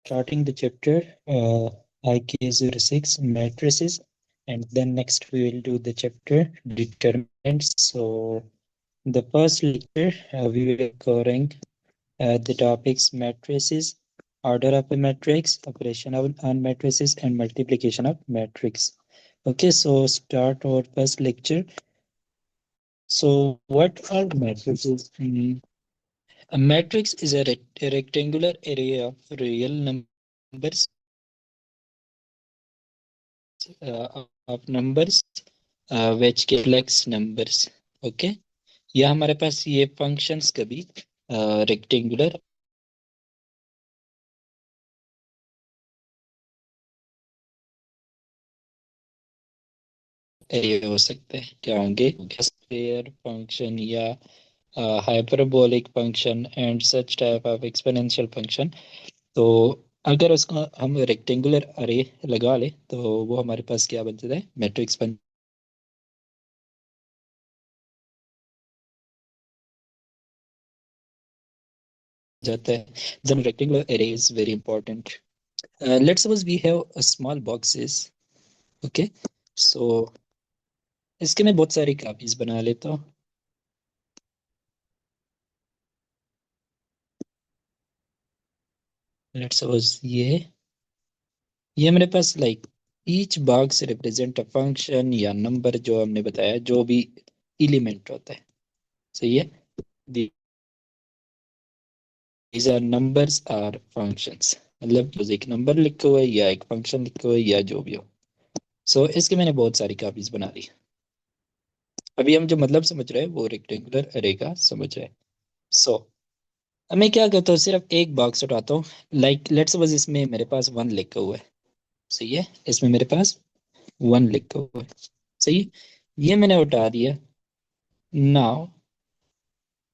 starting the chapter IK06 matrices, and then next we will do the chapter determinants. So the first lecture we will be covering the topics matrices, order of a matrix, operation of on matrices, and multiplication of matrix. Okay, so start our first lecture. So what are matrices? A matrix is a rectangular array of real numbers of numbers which reflects numbers. Okay, या हमारे पास ये functions कभी rectangular array हो सकते हैं. क्या होंगे? Square function या hyperbolic function and such type of exponential function. तो अगर उसको हम रेक्टेंगुलर अरे लगा ले तो वो हमारे पास क्या बन जाता है? मैट्रिक्स बन जाता है. then rectangular array is very important. Let's suppose we have a small boxes. Okay, so इसके मैं बहुत सारी कॉपीज बना लेता हूँ. लेट्स सपोज ये मेरे पास like each box represent a function या नंबर जो हमने बताया जो भी एलिमेंट होता है. सही है. these are numbers are functions. मतलब जो एक नंबर लिखा हुआ है या एक फंक्शन लिखा हुआ है या जो भी हो. सो इसके मैंने बहुत सारी कॉपीज बना ली. अभी हम जो मतलब समझ रहे हैं वो रेक्टेंगुलर अरे का समझ रहे हैं. सो अब मैं क्या करता हूँ, सिर्फ एक बॉक्स उठाता हूँ. लाइक लेट्स सपोज इसमें मेरे पास वन लिखा हुआ है. सही है, इसमें मेरे पास वन लिखा हुआ है. सही है, ये मैंने उठा दिया. नाउ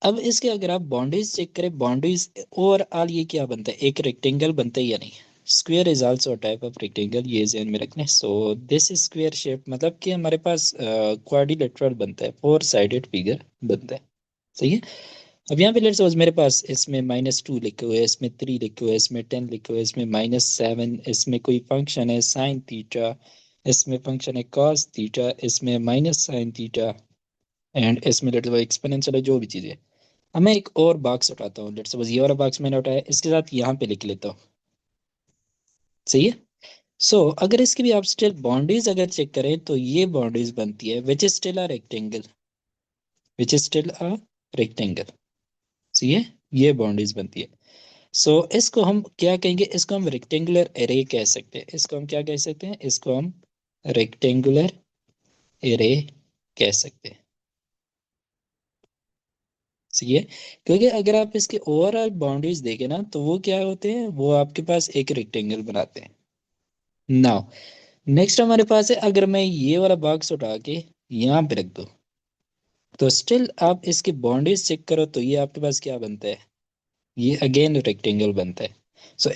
अब इसके अगर आप बाउंड्रीज चेक करें, बाउंड्रीज ओवरऑल ये क्या बनता है? एक रेक्टेंगल बनता है या नहीं? Square is also type of rectangle, ये ध्यान में रखना है. So this is square shape, मतलब कि हमारे पास क्वाड्रिलेटरल बनता है, फोर साइडेड फिगर बनता है. सही है. अब यहाँ पे लेट्स सपोज मेरे पास इसमें -2 लिखे हुए है, इसमें 3 लिखे हुए है, इसमें 10 लिखे हुए है, इसमें -7, इसमें कोई फंक्शन है साइन थीटा, इसमें फंक्शन है कॉस थीटा, इसमें माइनस साइन थीटा, एंड इसमें लेट्स सपोज एक्सपोनेंशियल है, जो भी चीज़ है. अब मैं एक और बॉक्स उठाता हूँ. लेट्स सपोज ये वाला बॉक्स मैंने उठाया, इसके साथ यहाँ पे लिख लेता हूँ. सही है. अगर इसकी भी आप स्टिल बाउंड्रीज अगर चेक करें तो ये बाउंड्रीज बनती है which is still a rectangle, which is still a rectangle. सही है, ये बाउंड्रीज बनती है. इसको हम क्या कहेंगे? इसको हम रेक्टेंगुलर एरे कह सकते हैं. इसको हम क्या कह सकते हैं? इसको हम रेक्टेंगुलर एरे कह सकते हैं. सही है, क्योंकि अगर आप इसके ओवरऑल बाउंड्रीज देखें ना तो वो क्या होते हैं? वो आपके पास एक रेक्टेंगल बनाते हैं. नाउ नेक्स्ट हमारे पास है, अगर मैं ये वाला बॉक्स उठा के यहाँ पे रख दूं तो स्टिल आप इसकी बाउंड्रीज चेक करो तो ये आपके पास क्या बनता है? ये अगेन रेक्टेंगल बनता है.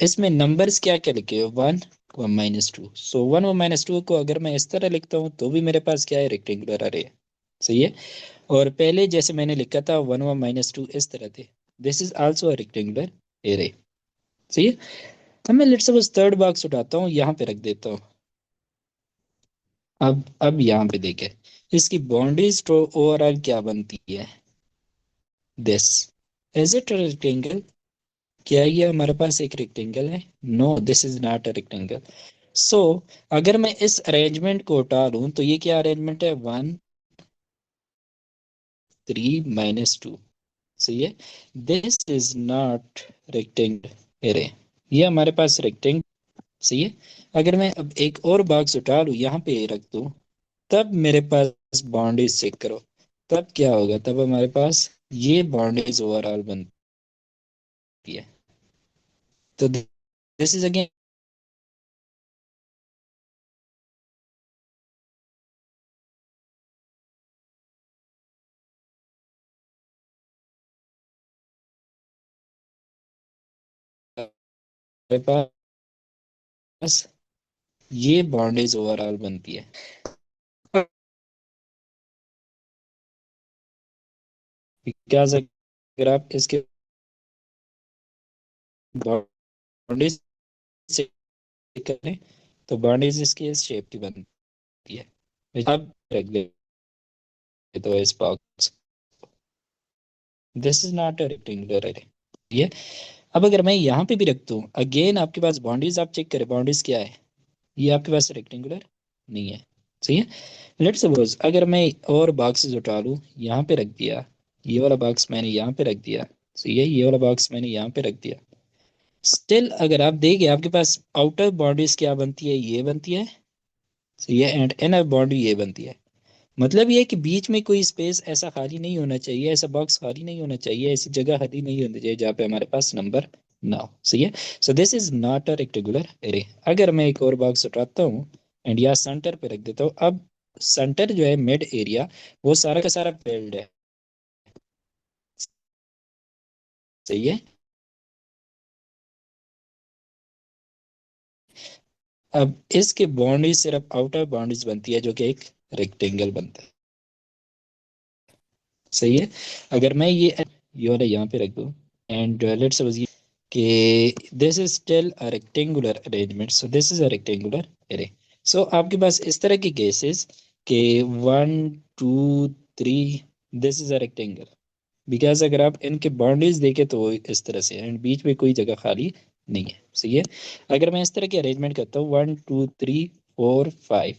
इसमें नंबर्स क्या क्या लिखे हो? 1 व -2. 1 व -2 को अगर मैं इस तरह लिखता हूँ तो भी मेरे पास क्या है? रेक्टेंगुलर अरे है. सही है. और पहले जैसे मैंने लिखा था 1 व -2 इस तरह थे, this is also a rectangular array. सही है. अब मैं लेट्स सपोज थर्ड बॉक्स उठाता हूँ, यहाँ पे रख देता हूँ. अब यहाँ पे देखे इसकी बाउंड्रीज तो ओवरऑल क्या बनती है? This is it rectangle? क्या ये हमारे पास एक रेक्टेंगल है? No, this is not a rectangle. So अगर मैं इस अरेंजमेंट को उठा लूं तो ये क्या अरेंजमेंट है? 1 3 -2. सही है. This is not rectangle array. ये हमारे पास रेक्टेंगल. सही है. अगर मैं अब एक और बॉक्स उठा लूं, यहाँ पे रख दूं, तब मेरे पास बाउंड्रीज चेक करो. तब क्या होगा? तब हमारे पास ये बाउंड्रीज ओवरऑल बनती है. तो दिस इज अगेन हमारे पास ये बाउंड्रीज ओवरऑल बनती है. बिकॉज अगर आप इसके बाउंड्रीज से करें तो बाउंड्रीज इसकी इस शेप की बनती है। अब रख दे तो इस box, this is not a rectangular array. ये अब अगर मैं यहाँ पे भी रख दूँ, अगेन आपके पास बाउंड्रीज, आप चेक करें बाउंड्रीज क्या है, ये आपके पास रेक्टेंगुलर नहीं है। सही है। लेट्स सपोज अगर मैं और बॉक्सेस उठा लूँ, यहाँ पे रख दिया, ये वाला बॉक्स मैंने यहाँ पे रख दिया, सही है, ये वाला बॉक्स मैंने यहाँ पे रख दिया, स्टिल अगर आप देखें आपके पास आउटर बाउंड्रीज क्या बनती है, ये बनती है, सही है, एंड इनर बाउंड्री ये बनती है। मतलब ये है कि बीच में कोई स्पेस ऐसा खाली नहीं होना चाहिए, ऐसा बॉक्स खाली नहीं होना चाहिए, ऐसी जगह खाली नहीं होनी चाहिए जहाँ पे हमारे पास नंबर ना हो। सही है। So this is not a rectangular array. अगर मैं एक और बॉक्स उठाता हूँ एंड यहाँ सेंटर पे रख देता हूँ, अब सेंटर जो है मिड एरिया, वो सारा का सारा फिल्ड है। सही है। अब इसके बाउंड्री सिर्फ आउटर बाउंड्रीज बनती है जो कि एक रेक्टेंगल बनता है। सही है। अगर मैं ये वाला यहाँ पे रख दूँ एंड लेट्स सपोज कि this is still a rectangular arrangement, so this is a rectangular array. So आपके पास इस तरह के केसेस के 1 2 3, this is a rectangle, because अगर आप इनके बाउंड्रीज देखें तो वो इस तरह से एंड बीच में कोई जगह खाली नहीं है। सही है। अगर मैं इस तरह की अरेंजमेंट करता हूँ 1 2 3 4 5,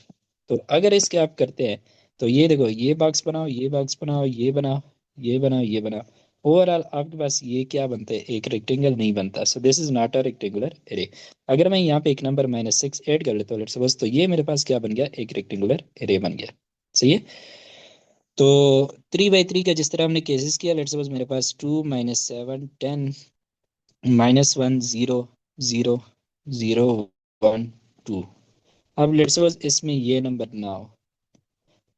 तो अगर इसके आप करते हैं तो ये देखो, ये बॉक्स बनाओ, ये बॉक्स बनाओ, ये बनाओ, ये बनाओ, ये बनाओ, ओवरऑल आपके पास ये क्या बनता है, एक रेक्टेंगल नहीं बनता। सो this is not a rectangular array. अगर मैं यहाँ पे एक नंबर -6 ऐड कर लेता हूँ लेट्स सपोज, तो ये मेरे पास क्या बन गया, एक रेक्टेंगुलर एरे बन गया। सही है। तो 3 बाई 3 का जिस तरह हमने केसेस किया, लेट्स सपोज मेरे पास 2 - 7 10 -1 0 0 0 1 2। अब लेट्स सपोज इसमें ये नंबर ना हो,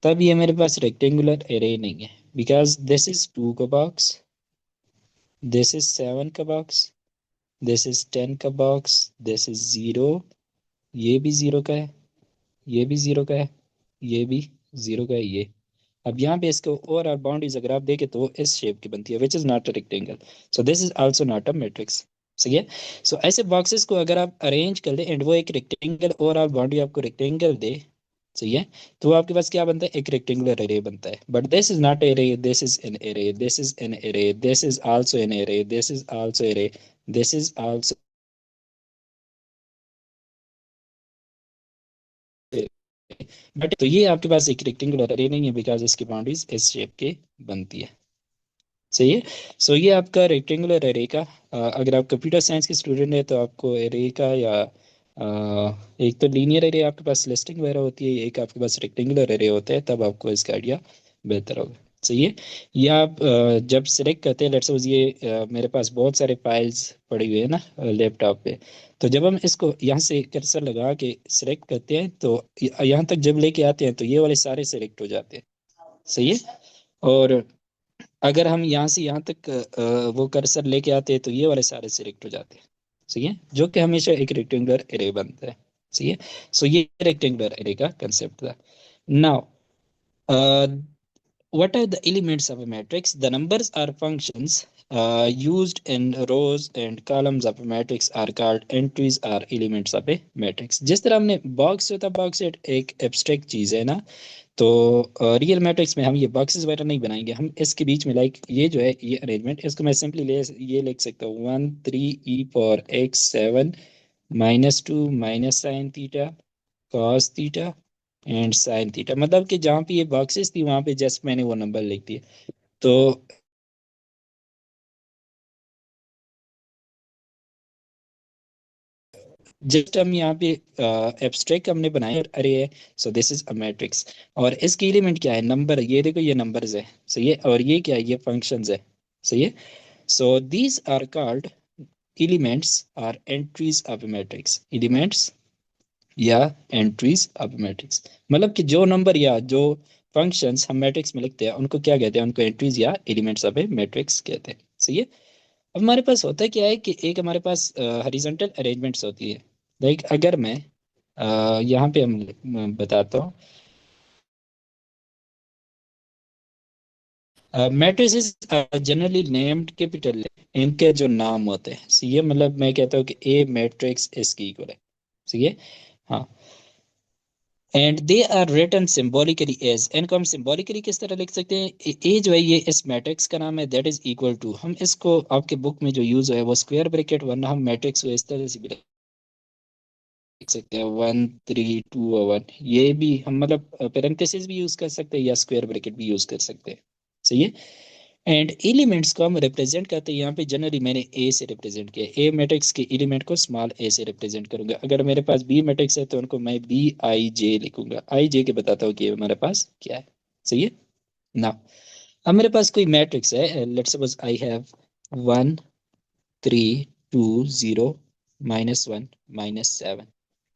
तब ये मेरे पास रेक्टेंगुलर एरे नहीं है, बिकॉज दिस इज 2 का बॉक्स, दिस इज 7 का बॉक्स, दिस इज 10 का बॉक्स, दिस इज 0, ये भी 0 का है, ये भी 0 का है, ये भी 0 का है, ये। अब यहाँ पे इसको ओवरऑल बाउंड्रीज अगर आप देखें तो वो इस शेप की बनती है, which is not a rectangle, so this is also not a matrix. सही है। सो ऐसे बॉक्सेस को अगर आप अरेंज कर ले एंड वो एक रेक्टेंगल, ओवरऑल बाउंड्री आपको रेक्टेंगल दे, सही है, तो आपके पास क्या बनता है, एक रेक्टेंगुलर एरे बनता है। But this is not array, this is an array, this is an array, this is also an array, this is also array, this is also. But तो ये आपके पास एक रेक्टेंगुलर एरे नहीं है, बिकॉज इसकी boundaries इस शेप के बनती है। सही है। सो ये आपका रेक्टेंगुलर एरे का, अगर आप कंप्यूटर साइंस के स्टूडेंट है तो आपको एरे का या एक तो लीनियर एरे आपके पास लिस्टिंग वगैरह होती है, एक आपके पास रेक्टेंगुलर एरे होता है, तब आपको इसका आइडिया बेहतर होगा। सही है। ये आप जब सिलेक्ट करते हैं, लेट्स सपोज ये मेरे पास बहुत सारे फाइल्स पड़ी हुई है ना लैपटॉप पे, तो जब हम इसको यहाँ से कर्सर लगा के सिलेक्ट करते हैं तो यहाँ तक जब लेके आते हैं तो ये वाले सारे सिलेक्ट हो जाते हैं। सही है। और अगर हम यहाँ से यहाँ तक वो कर्सर लेके आते हैं तो ये वाले सारे सिलेक्ट हो जाते हैं। सही है, जो कि हमेशा एक रेक्टेंगुलर एरे बनता है। सही है। सो ये रेक्टेंगुलर एरे का कंसेप्ट था। Now what are the elements of a matrix? The numbers are functions used in rows and columns of a matrix are called entries or elements of a matrix. जिस तरह हमने box होता, box एक abstract चीज है ना, तो real matrix में हम ये बॉक्सेस वगैरह नहीं बनाएंगे, हम इसके बीच में लाइक ये जो है ये अरेंजमेंट, इसको मैं सिंपली ये लिख सकता हूँ 1 3 e⁴x 7 -2 minus sine theta cos theta and sine theta, मतलब कि जहाँ पे ये बॉक्सेस थी वहां पे जस्ट मैंने वो नंबर लिख दिए। तो जस्ट हम यहाँ पे एब्स्ट्रैक्ट हमने बनाया और अरे है, so this is a matrix. और इसके एलिमेंट क्या है, नंबर, ये देखो ये नंबर्स है। सही है। और ये क्या है, ये फंक्शंस है। सही है। So these are called elements or entries of matrix, elements या एंट्रीज ऑफ मैट्रिक्स, मतलब कि जो नंबर या जो फंक्शंस हम मैट्रिक्स में लिखते हैं उनको क्या कहते हैं, उनको एंट्रीज या एलिमेंट्स ऑफ ए मैट्रिक्स कहते हैं। सही है। अब हमारे पास होता क्या है कि एक हमारे पास हॉरिजॉन्टल अरेंजमेंट्स होती है। लाइक अगर मैं यहाँ पे हम बताता हूँ, मैट्रिसेस जनरली नेम्ड कैपिटल, इनके जो नाम होते हैं, सही है, मतलब मैं कहता हूँ कि ए मैट्रिक्स इसकी इक्वल है, सही है, हाँ, and they are written symbolically as, इनको हम सिंबॉलिकली किस तरह लिख सकते हैं, ए जो है ये इस मैट्रिक्स का नाम है, दैट इज इक्वल टू, हम इसको आपके बुक में जो यूज है वो स्क्वायर ब्रैकेट, वरना हम मैट्रिक्स को इस तरह से भी लिख सकते हैं, 1 3 2 1, ये भी हम मतलब पेरेंथेसिस भी यूज कर सकते हैं या स्क्वायर ब्रैकेट भी यूज कर सकते हैं, सही है, एंड एलिमेंट्स को हम रिप्रेजेंट करते हैं, यहाँ पे जनरली मैंने ए से रिप्रेजेंट किया, ए मैट्रिक्स के एलिमेंट को स्मॉल ए से रिप्रेजेंट करूंगा, अगर मेरे पास बी मैट्रिक्स है तो उनको मैं बी आई जे लिखूंगा, आई जे के बताता हूँ कि हमारे पास क्या है, सही है ना। अब मेरे पास कोई मैट्रिक्स है, लेट्स सपोज आई हैव 1 3 2 0 -1 -7,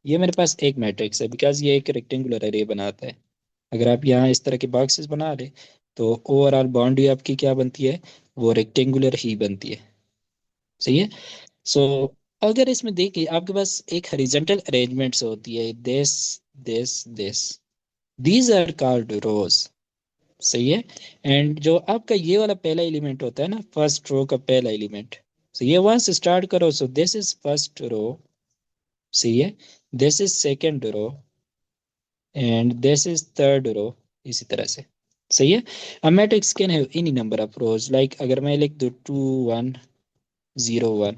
ये मेरे पास एक मैट्रिक्स है, बिकॉज ये एक रेक्टेंगुलर एरे बनाता है, अगर आप यहाँ इस तरह के बॉक्सेस बना ले तो ओवरऑल बाउंड्री आपकी क्या बनती है, वो रेक्टेंगुलर ही बनती है, सही है। सो अगर इसमें देखिए आपके पास एक हॉरिजॉन्टल अरेंजमेंट्स होती है, this this this, these are called rows, सही है, एंड जो आपका ये वाला पहला एलिमेंट होता है ना, फर्स्ट रो का पहला एलिमेंट, सो ये वहां से स्टार्ट करो, so this is first row, सही है, this is second row and this is third row, इसी तरह से, सही है। अब matrix can have any number of rows, like अगर मैं लिख दूं 2 1 0 1,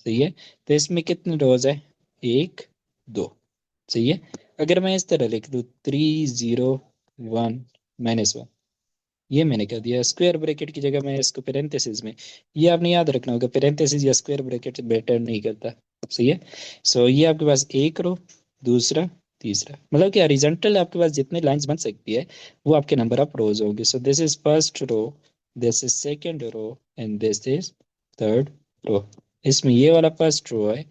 सही है, तो इसमें कितने रोज है, 1 2, सही है। अगर मैं इस तरह लिख दूं 3 0 1 -1, ये मैंने कह दिया स्क्वायर ब्रैकेट की जगह मैं इसको पेरेंथेसिस में, ये आपने याद रखना होगा, पेरेंथेसिस या स्क्वायर ब्रैकेट बेटर नहीं करता, सही है। सो ये आपके पास एक रो, दूसरा, तीसरा, मतलब कि हॉरिजॉन्टल आपके पास जितने लाइंस बन सकती है वो आपके नंबर ऑफ रोज होंगे, so this is first row, this is second row and this is third row, इसमें ये वाला फर्स्ट रो है,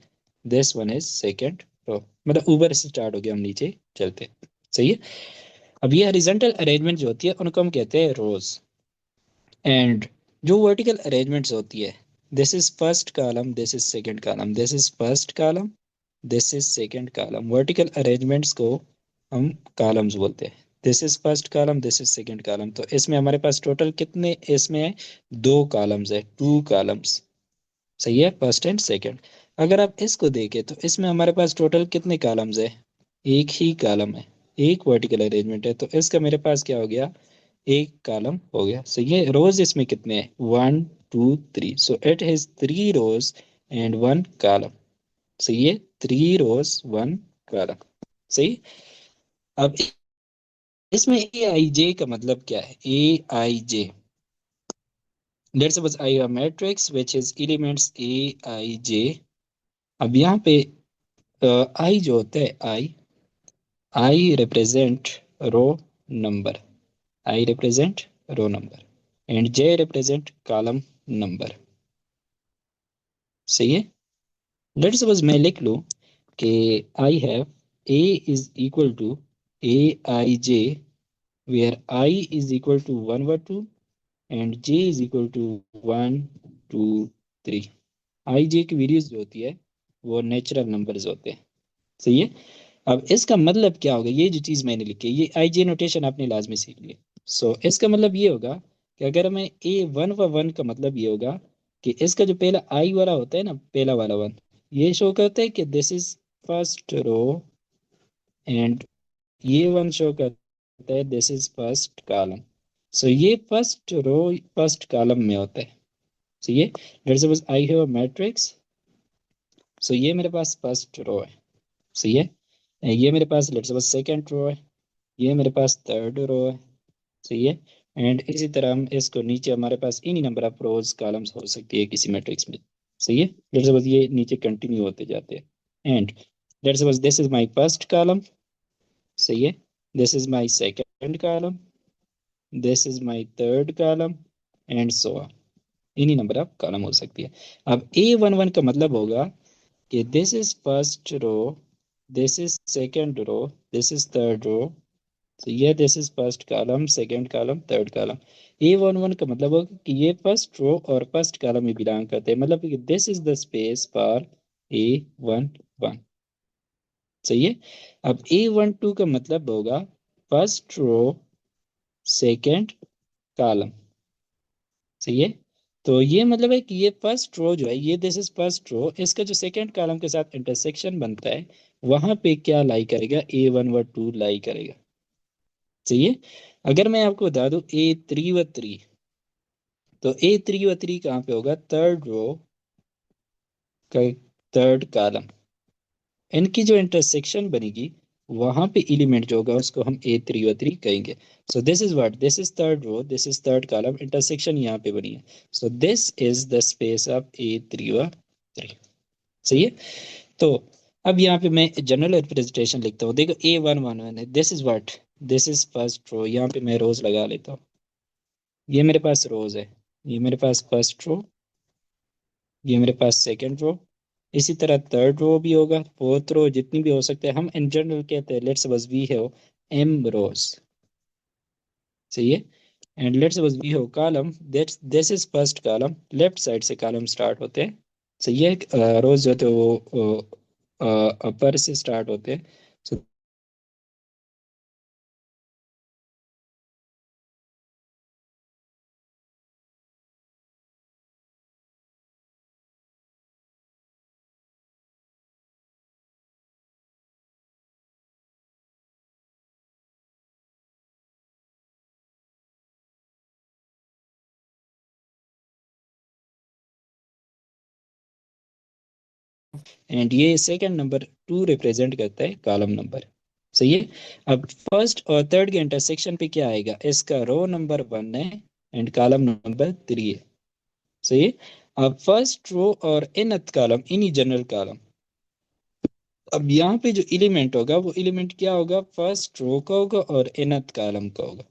this one is second row, मतलब ऊपर से स्टार्ट हो गया, हम नीचे चलते हैं, सही है। अब ये हॉरिजॉन्टल अरेंजमेंट जो होती है उनको हम कहते हैं रोज, एंड जो वर्टिकल अरेंजमेंट्स होती है, this is first column, this is second column, this is first column, this is second column, vertical arrangements को हम कॉलम्स बोलते हैं, this is first column, this is second column, तो इसमें हमारे पास टोटल कितने इसमें है, 2 कॉलम्स है, 2 कॉलम्स, सही है, फर्स्ट एंड सेकंड। अगर आप इसको देखें तो इसमें हमारे पास टोटल कितने कॉलम्स है, एक ही कॉलम है, एक वर्टिकल अरेंजमेंट है, तो इसका मेरे पास क्या हो गया, एक कॉलम हो गया, सो ये रोज इसमें कितने हैं, 1 2 3, so it has 3 rows and 1 column, सही है, 3 रोज 1 कॉलम, सही। अब इसमें ए आई जे का मतलब क्या है, A I J, let's suppose I have matrix which is elements A I J, अब यहाँ पे आई जो होता है, I represent row number, I represent row number and J represent column number, सही है। लेट्स सपोज मैं लिख लूं कि I have A is equal to A I J, where I is equal to 1 और 2 and J is equal to 1 2 3, आई जे की values जो होती है वो नेचुरल नंबर्स होते हैं, सही है। अब इसका मतलब क्या होगा, ये जो चीज मैंने लिखी है ये आई जे नोटेशन आपने लाजमी सीख ली, सो इसका मतलब ये होगा कि अगर मैं ए 1 व 1 का मतलब ये होगा कि इसका जो पहला आई वाला होता है ना, पहला वाला 1, ये शो करता है कि this is first row, and ये 1 शो करता है this is first column, so ये फर्स्ट रो फर्स्ट कॉलम में होता है, सो ये let's suppose I have a matrix, so ये मेरे पास फर्स्ट रो है, सही है, ये मेरे पास लेट्स सपोज सेकंड रो है, ये मेरे पास थर्ड रो है, सही है, एंड इसी तरह हम इसको नीचे हमारे पास इन्हीं नंबर ऑफ रोज कॉलम्स हो सकती है किसी मैट्रिक्स में, सही है, लेट्स सपोज ये नीचे कंटिन्यू होते जाते हैं, and let's suppose this is my first column, सही है, this is my second column, this is my third column and so on, इन्हीं नंबर ऑफ कॉलम हो सकती है। अब A11 का मतलब होगा कि this is first row, this is second row, this is third row, तो ये this is first column, second column, third column. A11 का मतलब होगा कि ये फर्स्ट रो और फर्स्ट कॉलम में बिलोंग करते हैं, मतलब कि this is the space for A11, सही है। अब A12 का मतलब होगा फर्स्ट रो, सेकंड कॉलम, सही है। तो ये मतलब है कि ये फर्स्ट रो जो है, ये दिस इज फर्स्ट रो, इसका जो सेकंड कॉलम के साथ इंटरसेक्शन बनता है वहां पे क्या लाई करेगा, A1 व 2 लाई करेगा। सही है। अगर मैं आपको बता दूं A3 व 3, तो A3 व 3 कहाँ पे होगा, थर्ड रो का थर्ड कॉलम, इनकी जो इंटरसेक्शन बनेगी वहां पे एलिमेंट जो होगा उसको हम A3 व 3 कहेंगे। So this is what, this is third row, this is third column, intersection यहाँ पे बनी है। So this is the space of A3 व 3। सही है। तो अब यहाँ पे मैं जनरल रिप्रेजेंटेशन लिखता हूँ, देखो A1 1 1 है, this is what, this is first row, यहाँ पे मैं रोज लगा लेता हूँ, ये मेरे पास रोज है, ये मेरे पास फर्स्ट रो, ये मेरे पास सेकंड रो, इसी तरह थर्ड रो भी होगा, फोर्थ रो, जितनी भी हो सकते हैं, हम इन जनरल कहते हैं let's suppose we have M rows. सही है। And let's suppose we have column, that's this is first column, left side से कॉलम स्टार्ट होते हैं। सही है। रोज जो होते हैं वो अपर से स्टार्ट होते हैं। So, एंड ये सेकंड नंबर 2 रिप्रेजेंट करता है कॉलम नंबर। सही है। अब फर्स्ट और थर्ड के इंटरसेक्शन पे क्या आएगा, इसका रो नंबर 1 है एंड कॉलम नंबर 3 है। सही है। अब फर्स्ट रो और nth कॉलम, इन्हीं जनरल कॉलम, अब यहाँ पे जो एलिमेंट होगा वो एलिमेंट क्या होगा, फर्स्ट रो का होगा और nth कॉलम का होगा।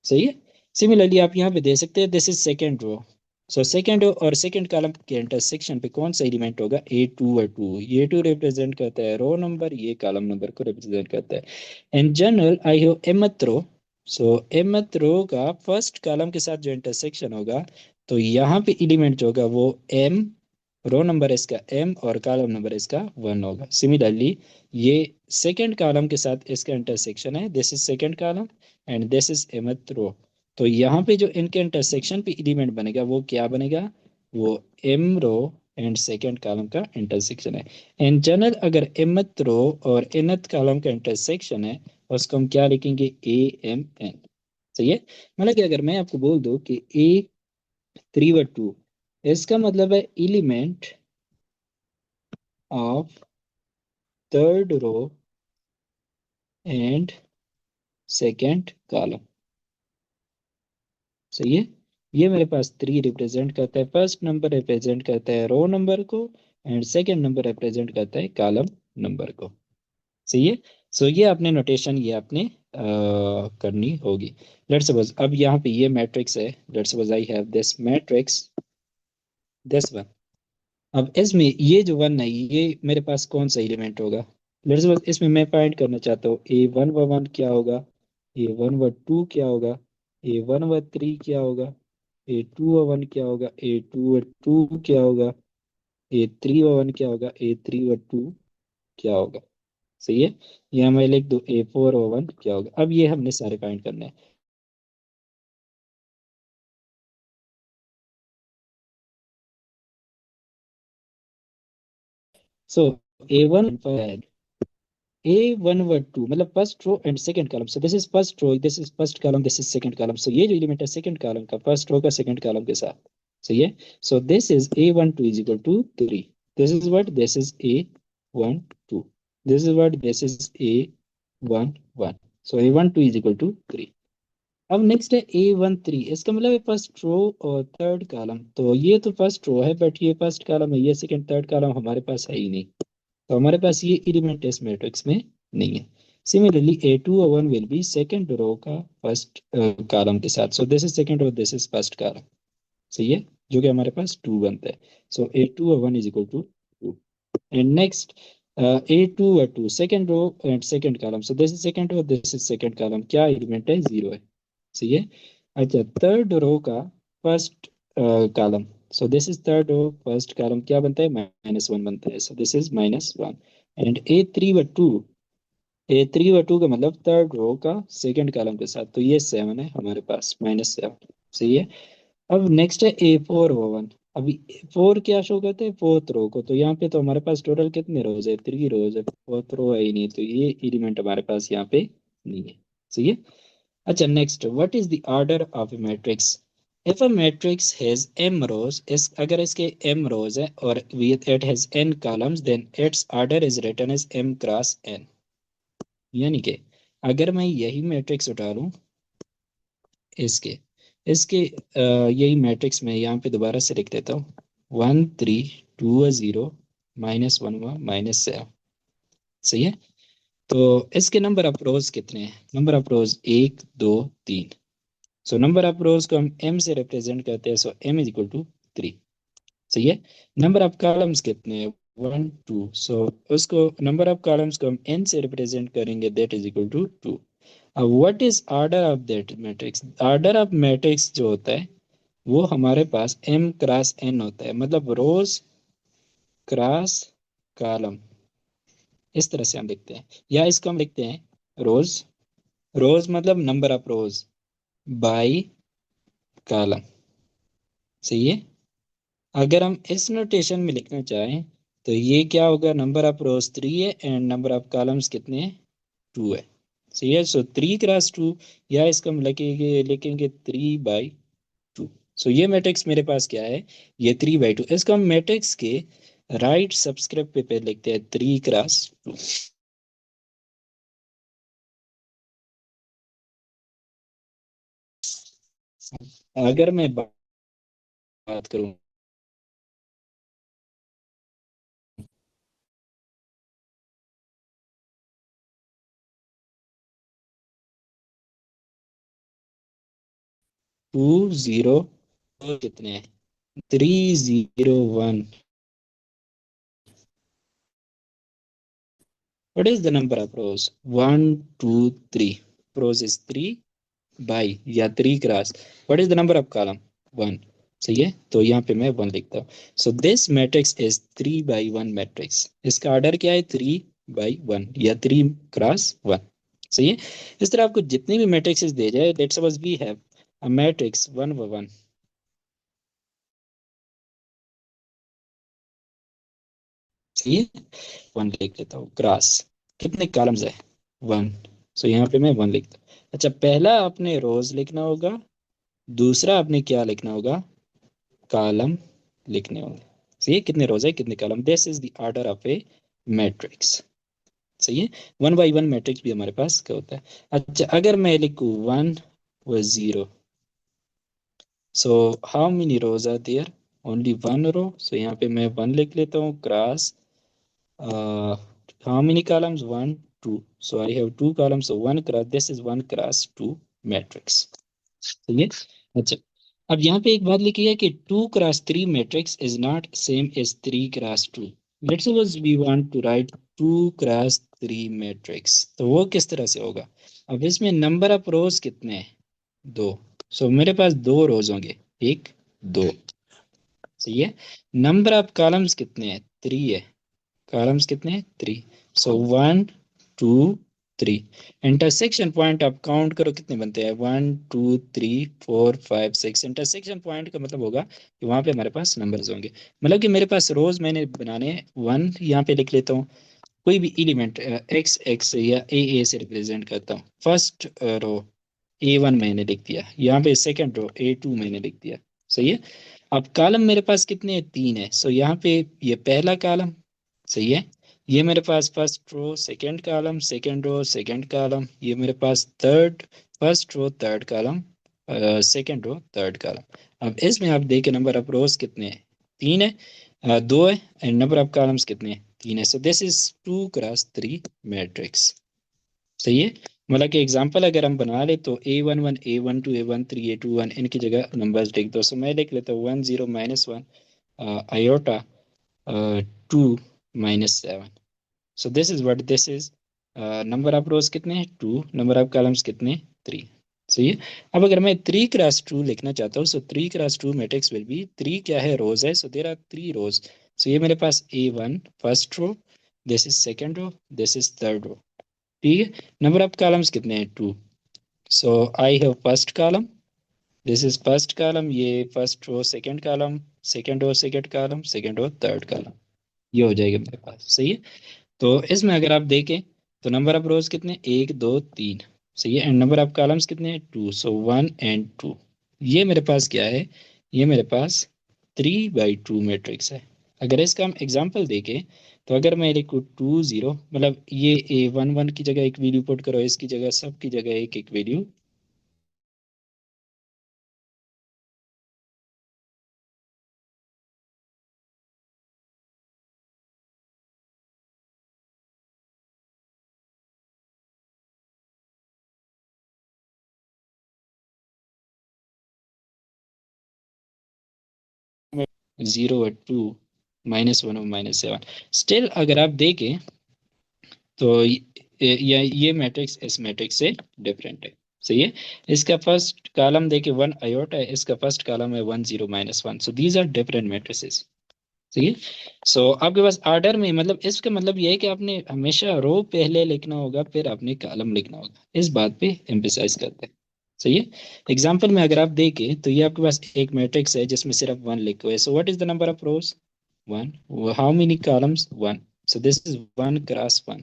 सही है। सिमिलरली आप यहाँ पे दे सकते हैं this is second row, so second row और सेकेंड कॉलम के इंटरसेक्शन पे कौन सा एलिमेंट होगा, A2 व 2, ये 2 रिप्रेजेंट करता है रो नंबर, ये कॉलम नंबर को रिप्रेजेंट करता है। In general I have mth row, so mth row का फर्स्ट कॉलम के साथ जो इंटरसेक्शन होगा, तो यहाँ पे एलिमेंट जो होगा वो M, रो नंबर इसका M और कॉलम नंबर इसका 1 होगा। सिमिलरली ये सेकेंड कॉलम के साथ इसका इंटरसेक्शन है, this is second column and this is mth रो, तो यहाँ पे जो इनके इंटरसेक्शन पे एलिमेंट बनेगा वो क्या बनेगा, वो M row and second column का इंटरसेक्शन है। इन जनरल अगर mth रो और nth कॉलम का इंटरसेक्शन है उसको हम क्या लिखेंगे, AMN। सही है। मतलब कि अगर मैं आपको बोल दूं कि A3 व 2, इसका मतलब है element of third row and second column. सही है। ये मेरे पास 3 रिप्रेजेंट करता है, फर्स्ट नंबर रिप्रेजेंट करता है रो नंबर को एंड सेकेंड नंबर रिप्रेजेंट करता है कॉलम नंबर को। सही है। सो ये आपने नोटेशन, ये आपने करनी होगी। लेट्स सपोज अब यहाँ पे ये मैट्रिक्स है, let's suppose I have this matrix, this one. अब इसमें ये जो 1 है ये मेरे पास कौन सा एलिमेंट होगा, लेट्स सपोज इसमें मैं फाइंड करना चाहता हूँ A1 व 1 क्या होगा, A1 व 2 क्या होगा, A1 व 3 क्या होगा, A2 व 1 क्या होगा, A2 व 2 क्या होगा, A3 व 1 क्या होगा, A3 व 2 क्या होगा। सही है। यहाँ मैं लिख दूँ A4 व 1 क्या होगा। अब ये हमने सारे फाइंड करने हैं। सो A1 A1 व 2 मतलब first row and second column, so this is first row, this is first column, this is second column, so ये जो एलिमेंट है सेकंड कॉलम का, फर्स्ट रो का सेकंड कॉलम के साथ। सही है। So this is A12 is equal to 3, this is what, this is A12, this is what, this is A11, so A12 is equal to 3। अब next है A13, इसका मतलब है फर्स्ट रो और थर्ड कॉलम, तो ये तो फर्स्ट रो है बट ये फर्स्ट कॉलम है, ये सेकंड थर्ड कॉलम हमारे पास है ही नहीं, तो हमारे पास ये एलिमेंट इस मैट्रिक्स में नहीं है। सिमिलरली A2 व 1 विल बी सेकंड रो का फर्स्ट कॉलम के साथ, so this is second row, this is first column. सही है। जो कि हमारे पास 2 बनता है, सो A2 व 1 is equal to 2। And next A2 व 2 second row and second column, so this is second row, this is second column, क्या एलिमेंट है, 0 है। सही है। अच्छा, थर्ड रो का first column, so this is third row, first column क्या बनता है, -1 बनता है, so this is -1। And A3 व 2 का मतलब थर्ड रो का सेकंड कॉलम के साथ, तो ये 7 है हमारे पास, -7। सही है। अब नेक्स्ट है A4 O1। अभी 4 क्या शो करते हैं, फोर्थ रो को, तो यहाँ पे तो हमारे पास टोटल कितने रोज है, 3 रोज है, फोर्थ रो है ही नहीं, तो ये एलिमेंट हमारे पास यहाँ पे नहीं है। सही है। अच्छा next, what is the order of a matrix. If a matrix has m rows, इस अगर इसके m रोज है और it has n columns, then its order is written as m cross n। यानी कि अगर मैं यही मैट्रिक्स उठा लूं, इसके इसके यही मैट्रिक्स में यहाँ पे दोबारा से लिख देता हूँ, 1 3 2 0 -1 -7। सही है। तो इसके नंबर ऑफ रोज कितने हैं, number of rose 1 2 3। So number of रोज को हम m से रिप्रेजेंट करते हैं, सो m इज इक्वल टू 3। सही है। नंबर ऑफ कॉलम्स कितने हैं, 1 2, सो उसको नंबर ऑफ कॉलम्स को हम n से रिप्रेजेंट करेंगे, दैट इज इक्वल टू 2। अब what is order of that matrix, order of matrix जो होता है वो हमारे पास m क्रॉस n होता है, मतलब रोज क्रॉस कॉलम, इस तरह से हम लिखते हैं। या इसको हम लिखते हैं रोज, रोज मतलब number of rows by column. सही है। अगर हम इस नोटेशन में लिखना चाहें तो ये क्या होगा, नंबर ऑफ रोज 3 है एंड नंबर ऑफ कॉलम्स कितने हैं, 2 है। सही है। सो 3 क्रॉस 2, या इसको हम लिखेंगे लिखेंगे 3/2। सो ये मैट्रिक्स मेरे पास क्या है, ये 3/2। इसको हम मैट्रिक्स के राइट सबस्क्रिप्ट पे लिखते हैं 3 क्रॉस 2। अगर मैं बात करूं 2 0, कितने हैं, 3 0 1। What is the number of rows? 1 2 3। Rows is 3 by या 3 cross. What is the number of column? 1। सही है। तो यहाँ पे मैं 1 लिखता हूँ। So this matrix is 3/1 matrix. इसका ऑर्डर क्या है, 3/1 या 3 क्रॉस 1। सही है। इस तरह आपको जितनी भी मैट्रिक्स दे जाए, let's suppose we have a matrix 1/1। सही है। 1 लिख लेता हूँ क्रॉस, कितने कॉलम्स है, 1। सो यहाँ पे मैं 1 लिखता हूँ। अच्छा पहला आपने रोज लिखना होगा, दूसरा आपने क्या लिखना होगा, कॉलम लिखने होंगे। सही है। कितने रोज है कितने column, this is the order of a matrix. सही है। 1/1 मैट्रिक्स भी हमारे पास क्या होता है। अच्छा अगर मैं लिखूँ 1 व 0, so how many rows are there, only 1 row. So यहाँ पे मैं 1 लिख लेता हूँ cross how many columns, 1 2, so I have 2 columns, so 1 cross, this is 1 cross 2 matrix। ठीक है। अच्छा अब यहाँ पे एक बात लिखी है कि 2 cross 3 matrix is not same as 3 cross 2। Let's suppose we want to write 2 cross 3 matrix, तो वो किस तरह से होगा। अब इसमें नंबर ऑफ रोज कितने हैं, 2। सो मेरे पास 2 रोज होंगे, 1 2। सही है। नंबर ऑफ कॉलम्स कितने हैं, 3 है। कॉलम्स कितने हैं, 3। सो 1 2 3। इंटरसेक्शन पॉइंट आप काउंट करो कितने बनते हैं, 1 2 3 4 5 6। इंटरसेक्शन पॉइंट का मतलब होगा कि वहां पे हमारे पास नंबर्स होंगे। मतलब कि मेरे पास रोज मैंने बनाने हैं 1, यहाँ पे लिख लेता हूँ कोई भी एलिमेंट एक्स एक्स या ए से रिप्रेजेंट करता हूँ। फर्स्ट रो A1 मैंने लिख दिया, यहाँ पे सेकंड रो A2 मैंने लिख दिया। सही है। अब कॉलम मेरे पास कितने हैं, 3 है। सो यहाँ पे ये पहला कॉलम। सही है। ये मेरे पास first row second column, second row second column, ये मेरे पास third, first row third column, second row third column. अब इसमें आप देखिए नंबर ऑफ रोज कितने हैं, 3 है, 2 है, एंड नंबर ऑफ कॉलम्स कितने हैं, 3 है। So this is 2 cross 3 matrix. सही है। मतलब कि एग्जांपल अगर हम बना ले तो A11 A12 A13 A21 इनकी जगह नंबर्स लिख दो। सो मैं लिख लेता हूँ 10 -1 iota 2 -7। So this is what this is. Number of रोज कितने हैं, 2, नंबर ऑफ कॉलम्स कितने, 3। सही है। अब अगर मैं 3 क्रॉस 2 लिखना चाहता हूँ, सो 3 क्रॉस 2 मैट्रिक्स विल बी, 3 क्या है, रोज है, so there are 3 rose. So ये मेरे पास A1 first row, this is second row, this is third row. ठीक है। नंबर ऑफ कॉलम्स कितने हैं, 2। So I have first column, this is first column, ये first row second column, second row second column, second row third column, ये हो जाएगा मेरे पास। सही है। तो इसमें अगर आप देखें तो नंबर ऑफ रोज कितने, एक दो तीन। सही है। एंड नंबर ऑफ कॉलम्स कितने हैं, टू। सो 1 and 2, ये मेरे पास क्या है, ये मेरे पास 3/2 मैट्रिक्स है। अगर इसका हम एग्जांपल देखें तो अगर मैं लिखूँ 2 0, मतलब ये A11 की जगह एक वैल्यू पुट करो, इसकी जगह सब की जगह एक एक वैल्यू, 0 और 2, -1 और -7, स्टिल अगर आप देखें तो ये मैट्रिक्स इस मैट्रिक्स से डिफरेंट है। सही है। इसका फर्स्ट कॉलम देखिए 1 आयोटा है, इसका फर्स्ट कॉलम है 1 0 -1, so these are different matrices. सही है। सो आपके पास ऑर्डर में, मतलब इसका मतलब ये है कि आपने हमेशा रो पहले लिखना होगा, फिर आपने कॉलम लिखना होगा, इस बात पे एम्फेसाइज करते हैं। सही है। एग्जाम्पल में अगर आप देखें तो ये आपके पास एक मैट्रिक्स है जिसमें सिर्फ 1 लिखा हुआ है। So what is the number of rose, 1। How many columns, 1। So this is 1 × 1।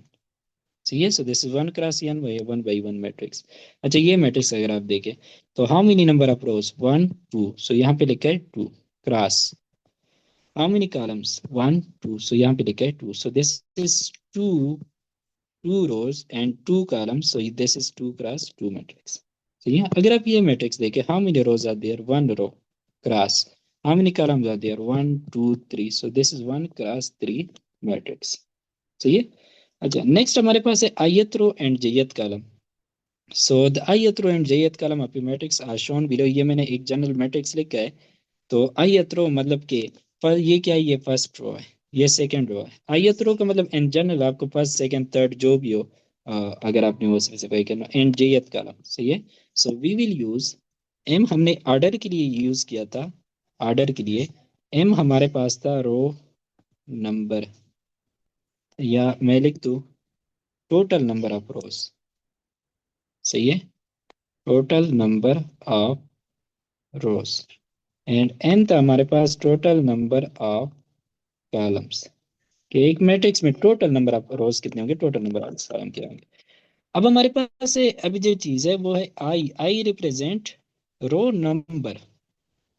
सही है। So this is 1 × 1 matrix. अच्छा, ये मैट्रिक्स अगर आप देखें तो हाउ मेनी नंबर ऑफ रोज, 1 2, सो यहाँ पे लिखा है 2 क्रॉस। हाउ मेनी कॉलम्स, 1 2, सो यहाँ पे लिखा है 2, सो this is 2, 2 rows and 2 columns, so this is 2 × 2 matrix. सही है। अगर आप ये मैट्रिक्स देखें, how many rows are there, 1 row cross, how many columns are there, 1 2 3, so this is 1 × 3 matrix. सही है। अच्छा, नेक्स्ट हमारे पास है ith row and jth column. So the ith row and jth column of matrix are shown below, ये मैंने एक general matrix लिखा है। तो ith रो मतलब कि पर ये क्या है, ये फर्स्ट रो है, ये सेकंड रो है। ith रो का मतलब इन जनरल आपको फर्स्ट सेकंड थर्ड जो भी हो, अगर आपने वो स्पेसिफाई करना। And jth column. सही है। So we will use M, हमने ऑर्डर के लिए यूज किया था, ऑर्डर के लिए एम हमारे पास था रो नंबर, या मैं लिख दूं टोटल नंबर ऑफ रोज। सही है। Total number of rows. And N था हमारे पास टोटल नंबर ऑफ कॉलम्स, कि एक मैट्रिक्स में टोटल नंबर ऑफ रोज कितने होंगे, टोटल नंबर ऑफ कॉलम क्या होंगे। अब हमारे पास है अभी जो चीज है वो है आई। आई रिप्रेजेंट रो नंबर,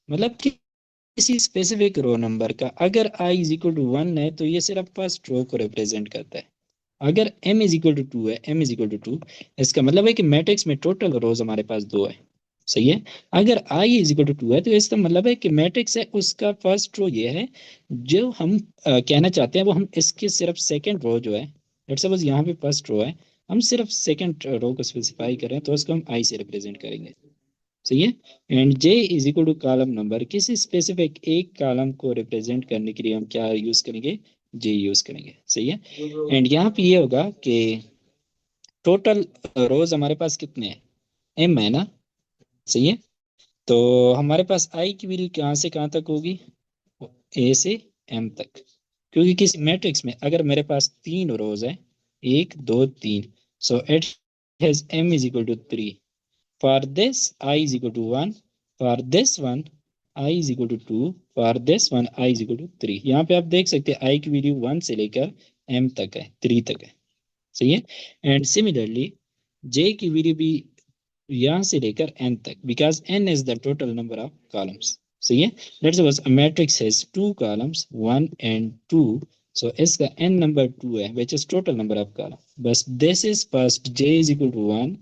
मतलब कि किसी स्पेसिफिक रो नंबर का। अगर आई इज इक्वल टू 1 है तो ये सिर्फ फर्स्ट रो को रिप्रेजेंट करता है। अगर m इज इक्वल टू 2 है, m इज इक्वल टू 2, इसका मतलब है कि मैट्रिक्स में टोटल रोज हमारे पास 2 है। सही है। अगर i इज इक्वल टू 2 है तो इसका मतलब है कि मैट्रिक्स है उसका फर्स्ट रो ये है, जो हम कहना चाहते हैं वो हम इसके सिर्फ सेकंड रो जो है, लेट्स सपोज यहाँ पे फर्स्ट रो है, हम सिर्फ सेकंड रो को स्पेसिफाई करें तो उसको हम i से रिप्रेजेंट करेंगे। सही है। And j is equal to column number, किसी स्पेसिफिक एक कॉलम को रिप्रेजेंट करने के लिए हम क्या यूज करेंगे, j यूज करेंगे। सही है। एंड यहाँ पे ये होगा कि टोटल रोज हमारे पास कितने हैं, m है ना। सही है। तो हमारे पास i की वैल्यू कहाँ से कहाँ तक होगी, a से m तक। क्योंकि किसी मैट्रिक्स में अगर मेरे पास 3 रोज है, 1 2 3, so it has m is equal to 3। For this, I is equal to 1. For this one, I is equal to 2. For this one, I is equal to 3. यहाँ पे आप देख सकते हैं I की वैल्यू 1 से लेकर m तक है, 3 तक है। सही है। एंड सिमिलरली j की वैल्यू भी यहाँ से लेकर n तक, because n is the total number of columns. सही है। Let's suppose a matrix has 2 columns 1 and 2, so इसका n नंबर 2 है, which is total number of column. बस this is first j is equal to 1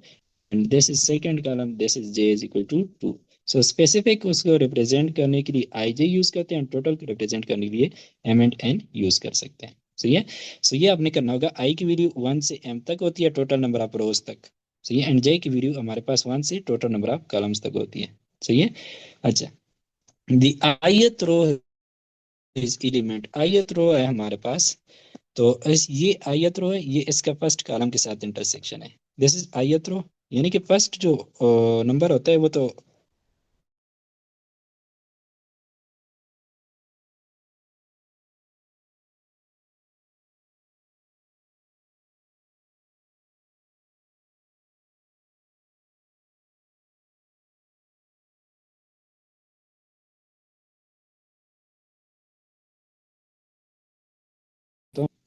and this is second column, this is j is equal to 2. So specific उसको represent करने के लिए ij use करते हैं, total को represent करने के लिए m and n यूज कर सकते हैं। सही है। सो ये आपने करना होगा, i की वैल्यू 1 से m तक होती है, टोटल नंबर ऑफ रोज तक। सही है। एंड j की वैल्यू हमारे पास 1 से टोटल नंबर ऑफ कॉलम्स तक होती है। सही है। अच्छा, the ith row is element, ith row है हमारे पास, तो इस ये ith रो है, ये इसका फर्स्ट कॉलम के साथ इंटरसेक्शन है। दिस इज ith रो, यानी कि फर्स्ट जो नंबर होता है वो तो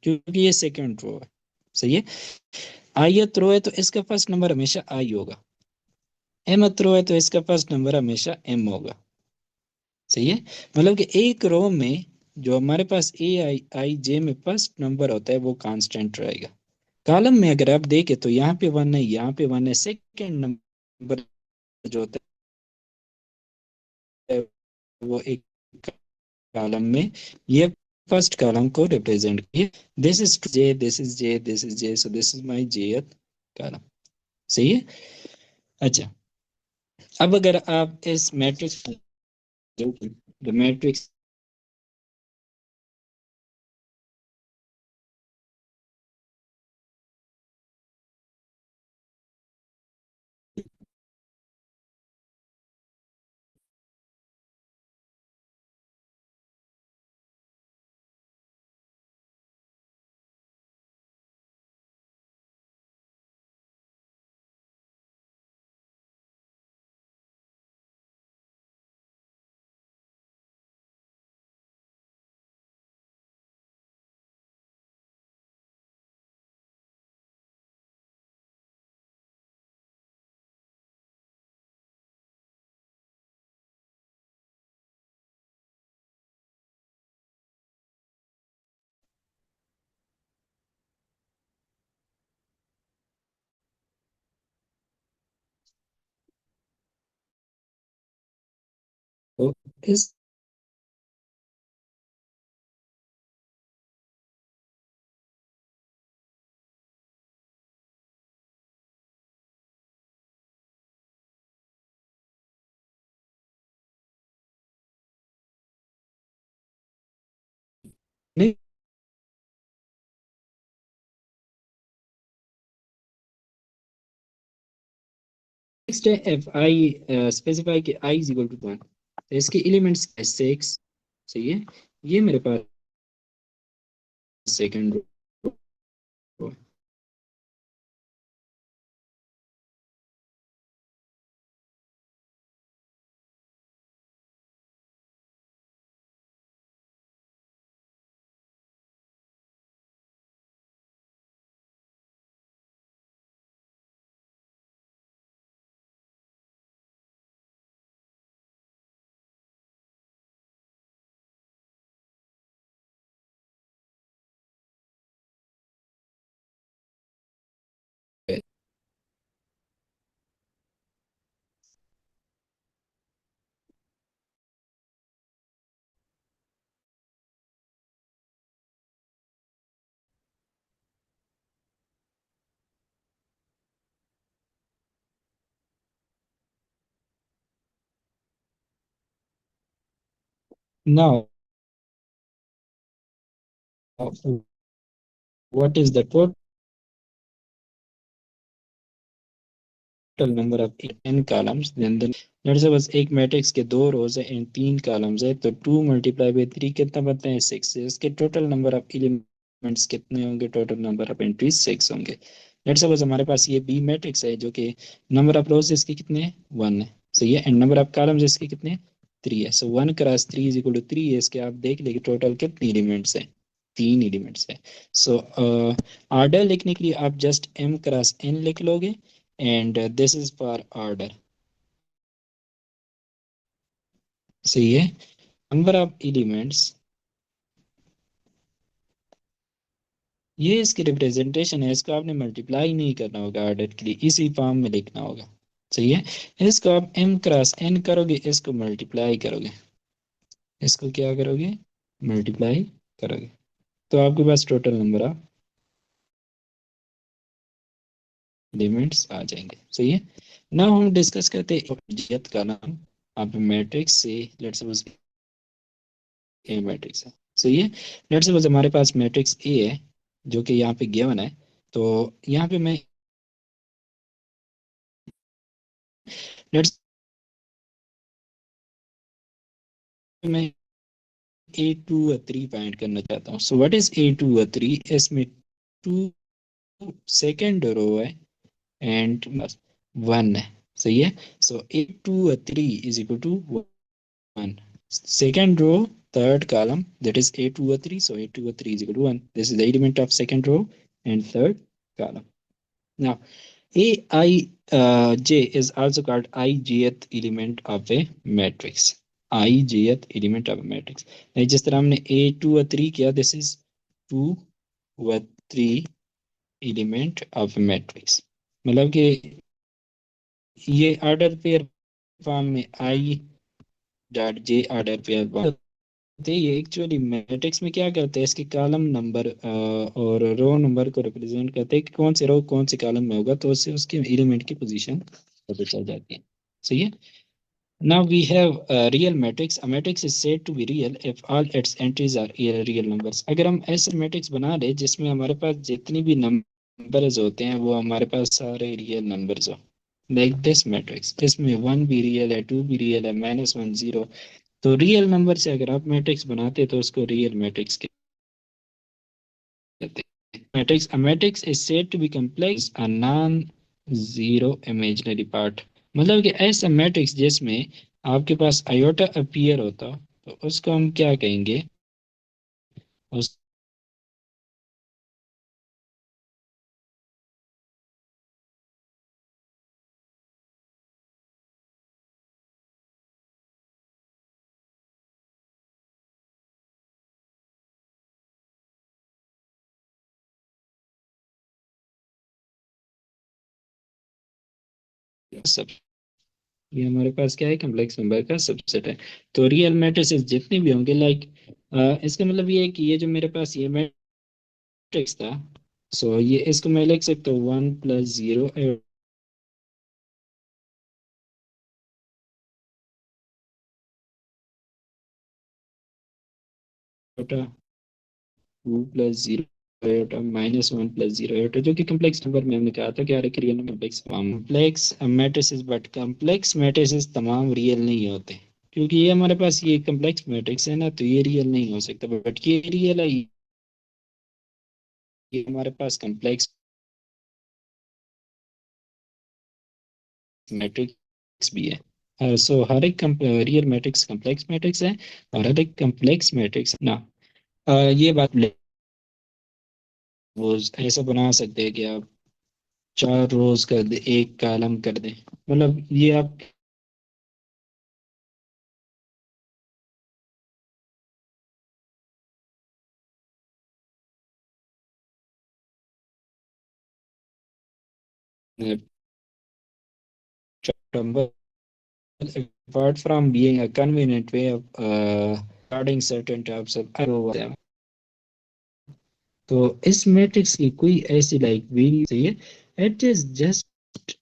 क्योंकि ये सेकंड रो है। सही है। आईथ रो है तो इसका फर्स्ट नंबर हमेशा आई होगा। एमथ रो है तो इसका फर्स्ट नंबर हमेशा एम होगा। सही है। मतलब कि एक रो में जो हमारे पास ए आई आई जे में फर्स्ट नंबर होता है वो कांस्टेंट रहेगा। कॉलम में अगर आप देखें तो यहाँ पे वन है, यहाँ पे वन है, सेकंड नंबर जो होता है वो एक कॉलम में ये फर्स्ट कॉलम को रिप्रेजेंट किए। This is J, this is J, this is J, so this is my जेथ कॉलम। सही है। अच्छा, अब अगर आप इस मैट्रिक्स द मैट्रिक्स तो इस नेक्स्ट है एफ आई स्पेसिफाई कि I is equal to one, तो इसके एलिमेंट्स सिक्स। सही है। ये मेरे पास second row. Now what is the total number of n columns, then let's suppose एक मैट्रिक्स के दो रोज है एंड तीन कॉलम्स है, तो 2 मल्टीप्लाई बाई 3 कितना बनता है? 6। इसके टोटल नंबर ऑफ एलिमेंट्स कितने होंगे? टोटल नंबर ऑफ एंट्रीज 6 होंगे। लेट्स सपोज हमारे पास ये बी मैट्रिक्स है जो कि नंबर ऑफ रोज इसके कितने हैं? 1 है। सही है। एंड नंबर ऑफ कॉलम्स इसके कितने हैं? 3 है। सो 1 क्रॉस 3 इज इक्वल टू 3 है। इसके आप देख लेंगे टोटल कितने एलिमेंट्स हैं? 3 एलिमेंट्स है। सो ऑर्डर लिखने के लिए आप जस्ट m क्रॉस n लिख लोगे, and this is for order। सही है। नंबर ऑफ एलिमेंट्स, ये इसकी रिप्रेजेंटेशन है, इसको आपने मल्टीप्लाई नहीं करना होगा ऑर्डर के लिए, इसी फॉर्म में लिखना होगा। सही है। इसको आप m क्रॉस n करोगे, इसको मल्टीप्लाई करोगे, इसको क्या करोगे? मल्टीप्लाई करोगे, तो आपके पास टोटल नंबर ऑफ एलिमेंट्स आ जाएंगे। सही है। ना हम डिस्कस करते हैं जियत का नाम। आप मैट्रिक्स से लेट्स सपोज ए मैट्रिक्स है। सही है। लेट्स सपोज हमारे पास मैट्रिक्स ए है जो कि यहाँ पे गिवन है, तो यहाँ पे लेट्स मैं A2 3 फाइंड करना चाहता हूँ। So what is A2 3? इसमें टू सेकेंड रो है एंड वन है। सही है। So A2 3 is equal to one. Second row third column, that is A2 or 3. So A2 or 3 is equal to 1. This is the element of second row and third column. Now, Aij is also called ijth element of a matrix. Ijth element of a matrix. Now, जिस तरह हमने A2 और 3 किया, this is 2 or 3 element of a matrix. मतलब कि ये order pair form में I dot J order pair form, ये एक्चुअली मैट्रिक्स में क्या करते हैं, इसके कॉलम नंबर और रो नंबर को रिप्रेजेंट करते हैं कि कौन से रो कौन से कॉलम में होगा, तो उससे उसके एलिमेंट की पोजीशन पता चल जाती है। सही है। Now we have a real matrix. A matrix is said to be real if all its entries are real numbers. अगर हम ऐसे मैट्रिक्स बना ले जिसमें हमारे पास जितनी भी नंबर्स होते हैं वो हमारे पास सारे रियल नंबर्स हो, लाइक दिस मैट्रिक्स, इसमें 1 भी रियल है, 2 भी रियल है, -1 0, तो रियल नंबर से अगर आप मैट्रिक्स बनाते तो उसको रियल मैट्रिक्स कहते हैं। Matrix, a matrix is said to be complex a non zero imaginary part, मतलब कि ऐसा मैट्रिक्स जिसमें आपके पास आयोटा अपीयर होता तो उसको हम क्या कहेंगे, उस सब, ये हमारे पास क्या है, कॉम्प्लेक्स नंबर का सबसेट है। तो रियल मैट्रिसेस जितने भी होंगे, लाइक इसका मतलब ये है कि ये जो मेरे पास ये मैट्रिक्स था, सो ये इसको मैं लिख सकता हूँ 1 + 0 आयोटा 2 + 0 आयोटा -1 + 0 आयोटा, जो कि कम्प्लेक्स नंबर में हमने कहा था कि हर एक real number complex matrices, but complex matrices तमाम रियल नहीं होते, क्योंकि ये हमारे पास ये कम्प्लेक्स मैट्रिक्स है ना, तो ये रियल नहीं हो सकता, बट ये रियल है, ये हमारे पास कम्प्लेक्स मैट्रिक्स भी है। सो हर एक रियल मैट्रिक्स कम्प्लेक्स मैट्रिक्स है और हर एक कम्प्लेक्स मैट्रिक्स ना। ये बात वो ऐसा बना सकते हैं कि आप 4 रोज कर दे, एक कॉलम कर दें, मतलब ये आप apart from being a convenient way of starting certain types of them, तो इस मैट्रिक्स की कोई ऐसी लाइक वेरी सही है, इट इज जस्ट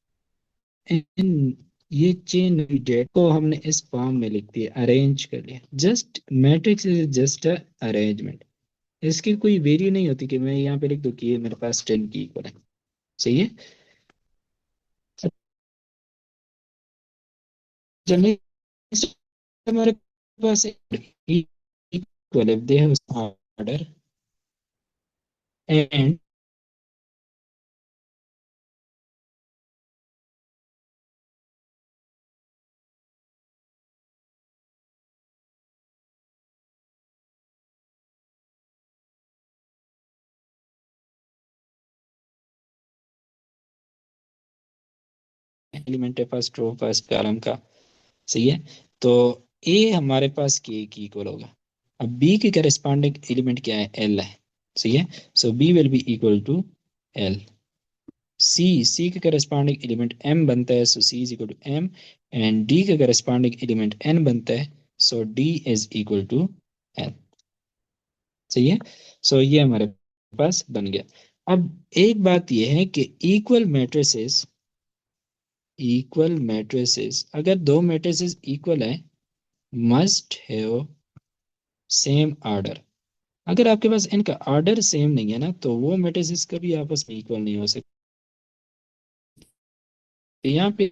इन, ये चेन डेट को हमने इस फॉर्म में लिख दिया, अरेंज कर लिया, just matrix is just a arrangement, इसकी कोई वेरी नहीं होती कि मैं यहाँ पे लिख दूं कि ये मेरे पास 10 की इक्वल है। सही है। जब हमारे पास इक्वल है, they have order and element है फर्स्ट रो फर्स्ट कॉलम का। सही है। तो ए हमारे पास के की इक्वल होगा, अब बी की करस्पॉन्डिंग एलिमेंट क्या है, एल है। सही है। So B will be equal to L. C का करस्पॉन्डिंग एलिमेंट एम बनता है, so C is equal to M, and D का करस्पॉन्डिंग एलिमेंट एन बनता है, so D is equal to N. सही है। सो ये हमारे पास बन गया। अब एक बात यह है कि इक्वल मैट्रिसेस अगर दो मैट्रिसेस इक्वल है, मस्ट हैव सेम ऑर्डर। अगर आपके पास इनका ऑर्डर सेम नहीं है ना, तो वो मैट्रिसेस कभी आपस में इक्वल नहीं हो सकते। यहाँ पे